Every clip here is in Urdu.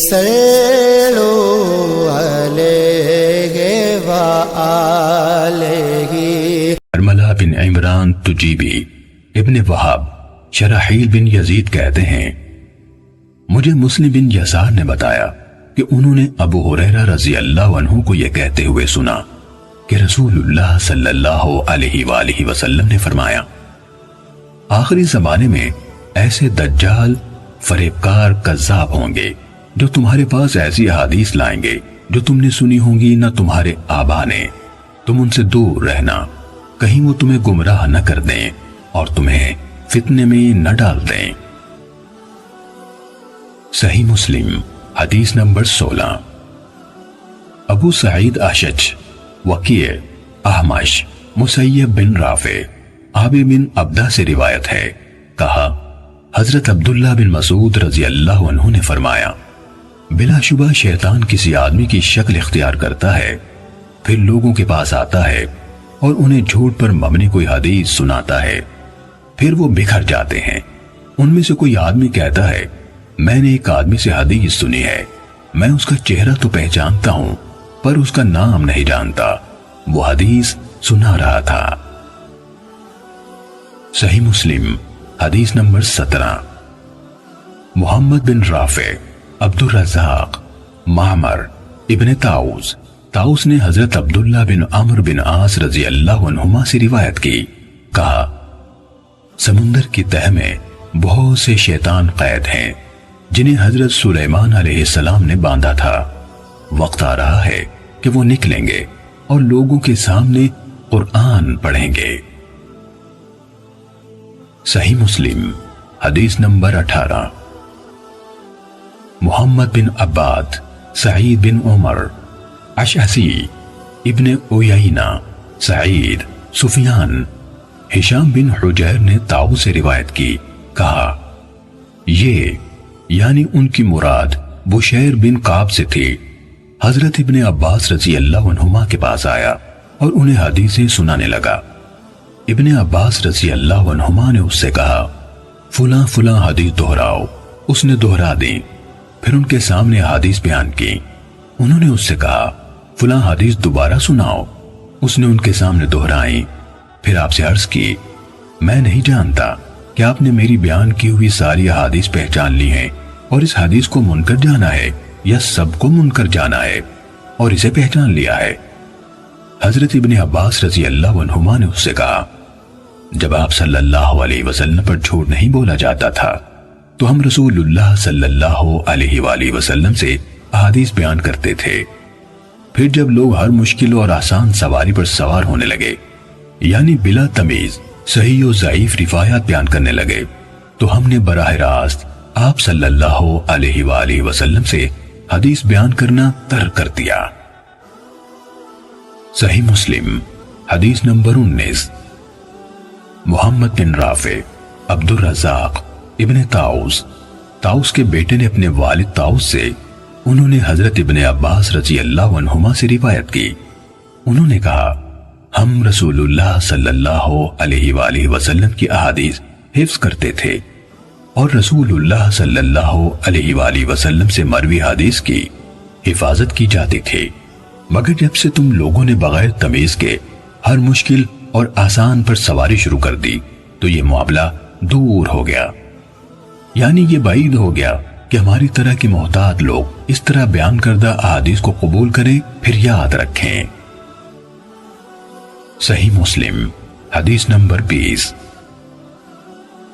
صلوا علیہ وآلہ۔ حرملہ بن عمران تجیبی ابن وہب شرحیل بن یزید کہتے ہیں مجھے مسلم بن یسار نے بتایا کہ انہوں نے ابو ہریرہ رضی اللہ عنہ کو یہ کہتے ہوئے سنا کہ رسول اللہ صلی اللہ علیہ وآلہ وسلم نے فرمایا آخری زمانے میں ایسے دجال فریبکار کذاب ہوں گے جو تمہارے پاس ایسی احادیث لائیں گے جو تم نے سنی ہوں گی نہ تمہارے آبا نے، تم ان سے دور رہنا کہیں وہ تمہیں گمراہ نہ کر دیں اور تمہیں فتنے میں نہ ڈال دیں۔ صحیح مسلم حدیث نمبر 16۔ ابو سعید اشج، وکیع، احمش، مسیب بن رافع، عابد بن عبدہ سے روایت ہے، کہا حضرت عبداللہ بن مسعود رضی اللہ عنہ نے فرمایا بلا شبہ شیطان کسی آدمی کی شکل اختیار کرتا ہے، پھر لوگوں کے پاس آتا ہے اور انہیں جھوٹ پر مبنی کوئی حدیث سناتا ہے، پھر وہ بکھر جاتے ہیں۔ ان میں سے کوئی آدمی کہتا ہے میں نے ایک آدمی سے حدیث سنی ہے، میں اس کا چہرہ تو پہچانتا ہوں پر اس کا نام نہیں جانتا، وہ حدیث سنا رہا تھا۔ صحیح مسلم حدیث نمبر 17۔ محمد بن رافع، عبد الرزاق، معمر، ابن طاؤس نے حضرت عبداللہ بن عمرو بن عاص رضی اللہ عنہما سے روایت کی، کہا سمندر کی تہ میں بہت سے شیطان قید ہیں جنہیں حضرت سلیمان علیہ السلام نے باندھا تھا، وقت آ رہا ہے کہ وہ نکلیں گے اور لوگوں کے سامنے قرآن پڑھیں گے۔ صحیح مسلم حدیث نمبر 18۔ محمد بن عباد، سعید بن عمر، اشعثی، ابن عیینہ، سعید، سفیان، ہشام بن حجیر نے طاؤس سے روایت کی، کہا یہ یعنی ان کی مراد بشیر بن کعب سے تھی، حضرت ابن عباس رضی اللہ عنہما کے پاس آیا اور انہیں حدیثیں سنانے لگا۔ ابن عباس رضی اللہ عنہما نے اس سے کہا فلاں فلاں حدیث دہراؤ، اس نے دہرا دی، پھر ان کے سامنے حدیث بیان کی، انہوں نے اس سے کہا فلاں حدیث دوبارہ سناؤ، اس نے ان کے سامنے دہرائی، پھر آپ سے عرض کی میں نہیں جانتا کہ آپ نے میری بیان کی ہوئی ساری حدیث پہچان لی ہیں اور اس حدیث کو منکر جانا ہے یا سب کو منکر جانا ہے اور اسے پہچان لیا ہے۔ حضرت ابن عباس رضی اللہ عنہما نے اس سے کہا جب آپ صلی اللہ علیہ وسلم پر جھوٹ نہیں بولا جاتا تھا تو ہم رسول اللہ صلی اللہ علیہ وآلہ وسلم سے احادیث بیان کرتے تھے، پھر جب لوگ ہر مشکل اور آسان سواری پر سوار ہونے لگے یعنی بلا تمیز صحیح و ضعیف روایات بیان کرنے لگے تو ہم نے براہ راست آپ صلی اللہ علیہ وآلہ وسلم سے حدیث بیان کرنا ترک کر دیا۔ صحیح مسلم حدیث نمبر 19۔ محمد بن رافع، عبد الرزاق، ابن طاؤس کے بیٹے نے اپنے والد طاؤس سے، انہوں نے حضرت ابن عباس رضی اللہ عنہما سے روایت کی، انہوں نے کہا ہم رسول اللہ صلی اللہ علیہ وآلہ وسلم کی احادیث حفظ کرتے تھے اور رسول اللہ صلی اللہ علیہ وآلہ وسلم سے مروی حدیث کی حفاظت کی جاتی تھی، مگر جب سے تم لوگوں نے بغیر تمیز کے ہر مشکل اور آسان پر سواری شروع کر دی تو یہ معاملہ دور ہو گیا، یعنی یہ بعید ہو گیا کہ ہماری طرح کے محتاط لوگ اس طرح بیان کردہ احادیث کو قبول کریں پھر یاد رکھیں۔ صحیح مسلم حدیث نمبر 20۔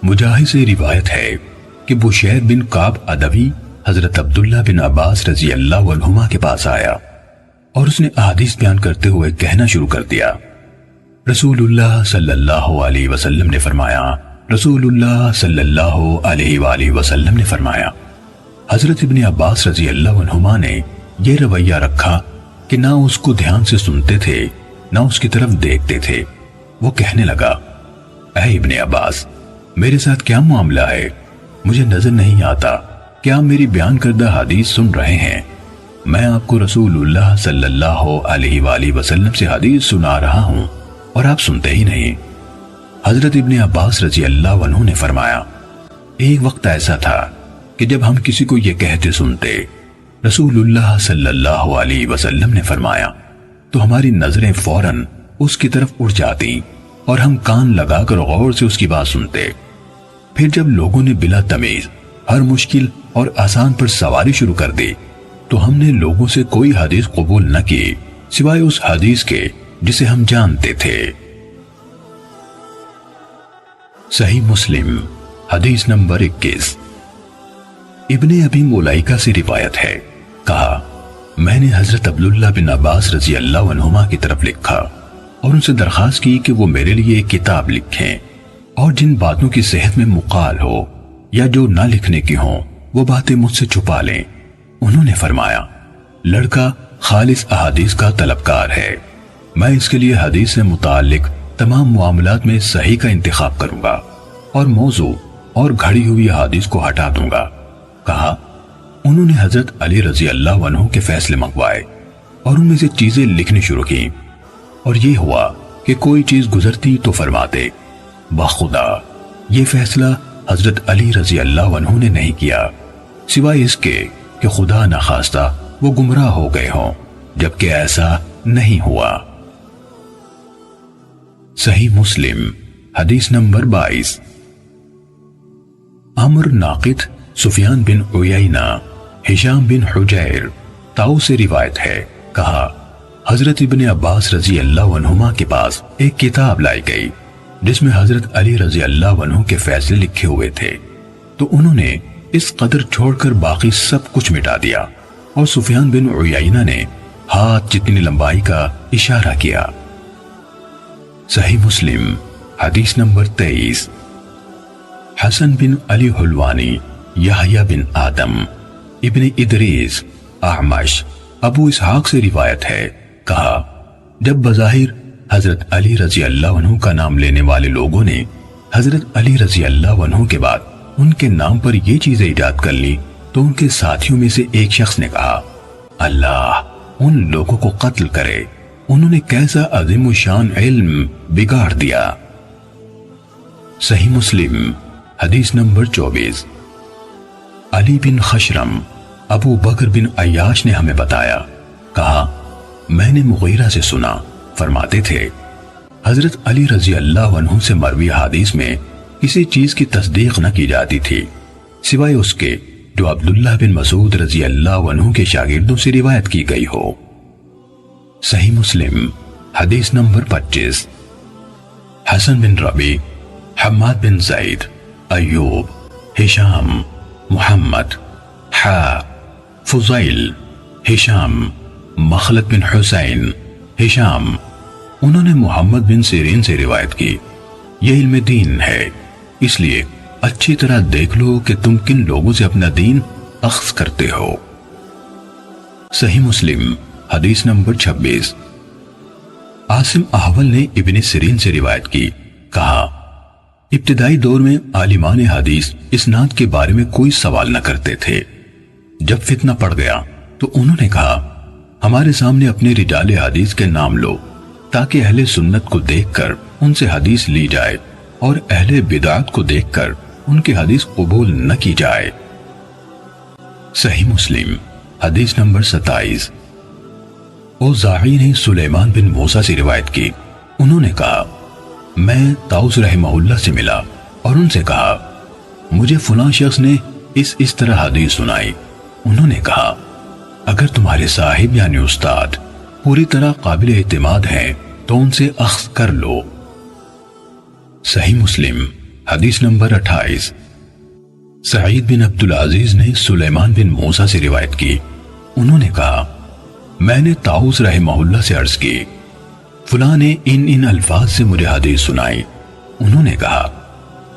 مجاہد سے روایت ہے کہ بشیر بن کعب ادوی حضرت عبداللہ بن عباس رضی اللہ عنہما کے پاس آیا اور اس نے احادیث بیان کرتے ہوئے کہنا شروع کر دیا رسول اللہ صلی اللہ علیہ وسلم نے فرمایا، رسول اللہ صلی اللہ علیہ وآلہ وسلم نے فرمایا۔ حضرت ابن عباس رضی اللہ عنہما نے یہ رویہ رکھا کہ نہ اس کو دھیان سے سنتے تھے نہ اس کی طرف دیکھتے تھے، وہ کہنے لگا اے ابن عباس میرے ساتھ کیا معاملہ ہے، مجھے نظر نہیں آتا کہ آپ میری بیان کردہ حدیث سن رہے ہیں، میں آپ کو رسول اللہ صلی اللہ علیہ وآلہ وسلم سے حدیث سنا رہا ہوں اور آپ سنتے ہی نہیں۔ حضرت ابن عباس رضی اللہ عنہ نے فرمایا ایک وقت ایسا تھا کہ جب ہم کسی کو یہ کہتے سنتے رسول اللہ صلی اللہ علیہ وسلم نے فرمایا تو ہماری نظریں فوراً اس کی طرف اڑ جاتی اور ہم کان لگا کر غور سے اس کی بات سنتے۔ پھر جب لوگوں نے بلا تمیز ہر مشکل اور آسان پر سواری شروع کر دی تو ہم نے لوگوں سے کوئی حدیث قبول نہ کی سوائے اس حدیث کے جسے ہم جانتے تھے۔ صحیح مسلم حدیث نمبر 21۔ ابن ابی ملائکہ سے روایت ہے، کہا میں نے حضرت عبداللہ بن عباس رضی اللہ عنہما کی طرف لکھا اور ان سے درخواست کی کہ وہ میرے لیے ایک کتاب لکھیں اور جن باتوں کی صحت میں مقال ہو یا جو نہ لکھنے کی ہوں وہ باتیں مجھ سے چھپا لیں۔ انہوں نے فرمایا لڑکا خالص احادیث کا طلبکار ہے، میں اس کے لیے حدیث سے متعلق تمام معاملات میں صحیح کا انتخاب کروں گا اور موضوع اور گھڑی ہوئی حدیث کو ہٹا دوں گا۔ کہا انہوں نے حضرت علی رضی اللہ عنہ کے فیصلے منگوائے اور ان میں سے چیزیں لکھنی شروع کی، اور یہ ہوا کہ کوئی چیز گزرتی تو فرماتے بخدا یہ فیصلہ حضرت علی رضی اللہ عنہ نے نہیں کیا سوائے اس کے کہ خدا نخواستہ وہ گمراہ ہو گئے ہوں، جبکہ ایسا نہیں ہوا۔ صحیح مسلم حدیث نمبر 22۔ عمر ناقد سفیان بن عیینہ ہشام بن حجیر طاؤس سے روایت ہے، کہا حضرت ابن عباس رضی اللہ عنہما کے پاس ایک کتاب لائی گئی جس میں حضرت علی رضی اللہ عنہ کے فیصلے لکھے ہوئے تھے، تو انہوں نے اس قدر چھوڑ کر باقی سب کچھ مٹا دیا اور سفیان بن عیینہ نے ہاتھ جتنی لمبائی کا اشارہ کیا۔ صحیح مسلم حدیث نمبر 23۔ حسن بن علی حلوانی یحییٰ بن آدم ابن ادریس اعمش ابو اسحاق سے روایت ہے، کہا جب بظاہر حضرت علی رضی اللہ عنہ کا نام لینے والے لوگوں نے حضرت علی رضی اللہ عنہ کے بعد ان کے نام پر یہ چیزیں ایجاد کر لی تو ان کے ساتھیوں میں سے ایک شخص نے کہا اللہ ان لوگوں کو قتل کرے، انہوں نے کیسا عظیم الشان علم بگاڑ دیا۔ صحیح مسلم حدیث نمبر 24۔ علی بن خشرم ابو بکر بن عیاش نے ہمیں بتایا، کہا میں نے مغیرہ سے سنا فرماتے تھے حضرت علی رضی اللہ عنہ سے مروی حدیث میں کسی چیز کی تصدیق نہ کی جاتی تھی سوائے اس کے جو عبداللہ بن مسعود رضی اللہ عنہ کے شاگردوں سے روایت کی گئی ہو۔ صحیح مسلم حدیث نمبر 25۔ حسن بن ربی حماد بن زید ایوب ہشام محمد فضیل ہشام مخلد بن حسین ہشام انہوں نے محمد بن سیرین سے روایت کی، یہ علم دین ہے، اس لیے اچھی طرح دیکھ لو کہ تم کن لوگوں سے اپنا دین اخذ کرتے ہو۔ صحیح مسلم حدیث نمبر 26۔ عاصم احول نے ابن سیرین سے روایت کی، کہا ابتدائی دور میں عالمان حدیث اسناد کے بارے میں کوئی سوال نہ کرتے تھے، جب فتنہ پڑ گیا تو انہوں نے کہا ہمارے سامنے اپنے رجال حدیث کے نام لو تاکہ اہل سنت کو دیکھ کر ان سے حدیث لی جائے اور اہل بدعت کو دیکھ کر ان کی حدیث قبول نہ کی جائے۔ صحیح مسلم حدیث نمبر 27۔ اوزاعی نے سلیمان بن موسیٰ سے روایت کی، انہوں نے کہا میں طاؤس رحمہ اللہ سے ملا اور ان سے کہا مجھے فلاں شخص نے اس طرح حدیث سنائی۔ انہوں نے کہا اگر تمہارے صاحب یعنی استاد پوری طرح قابل اعتماد ہیں تو ان سے اخذ کر لو۔ صحیح مسلم حدیث نمبر 28۔ سعید بن عبدالعزیز نے سلیمان بن موسیٰ سے روایت کی، انہوں نے کہا میں نے طاؤس رحمہ اللہ سے عرض کی فلاں نے ان الفاظ سے مجھے حدیث سنائی۔ انہوں نے کہا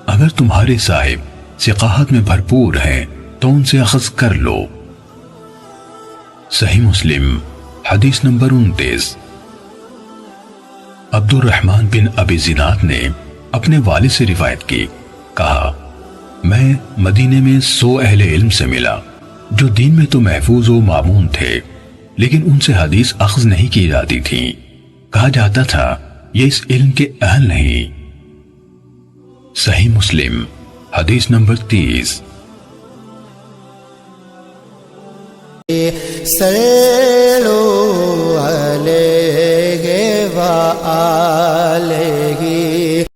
اگر تمہارے صاحب ثقاحت میں بھرپور ہیں تو ان سے اخذ کر لو۔ صحیح مسلم حدیث نمبر 29۔ عبد الرحمن بن ابی زناد نے اپنے والد سے روایت کی، کہا میں مدینے میں 100 اہل علم سے ملا جو دین میں تو محفوظ و معمون تھے لیکن ان سے حدیث اخذ نہیں کی جاتی تھی، کہا جاتا تھا یہ اس علم کے اہل نہیں۔ صحیح مسلم حدیث نمبر 30۔ صلو علیہ وآلہ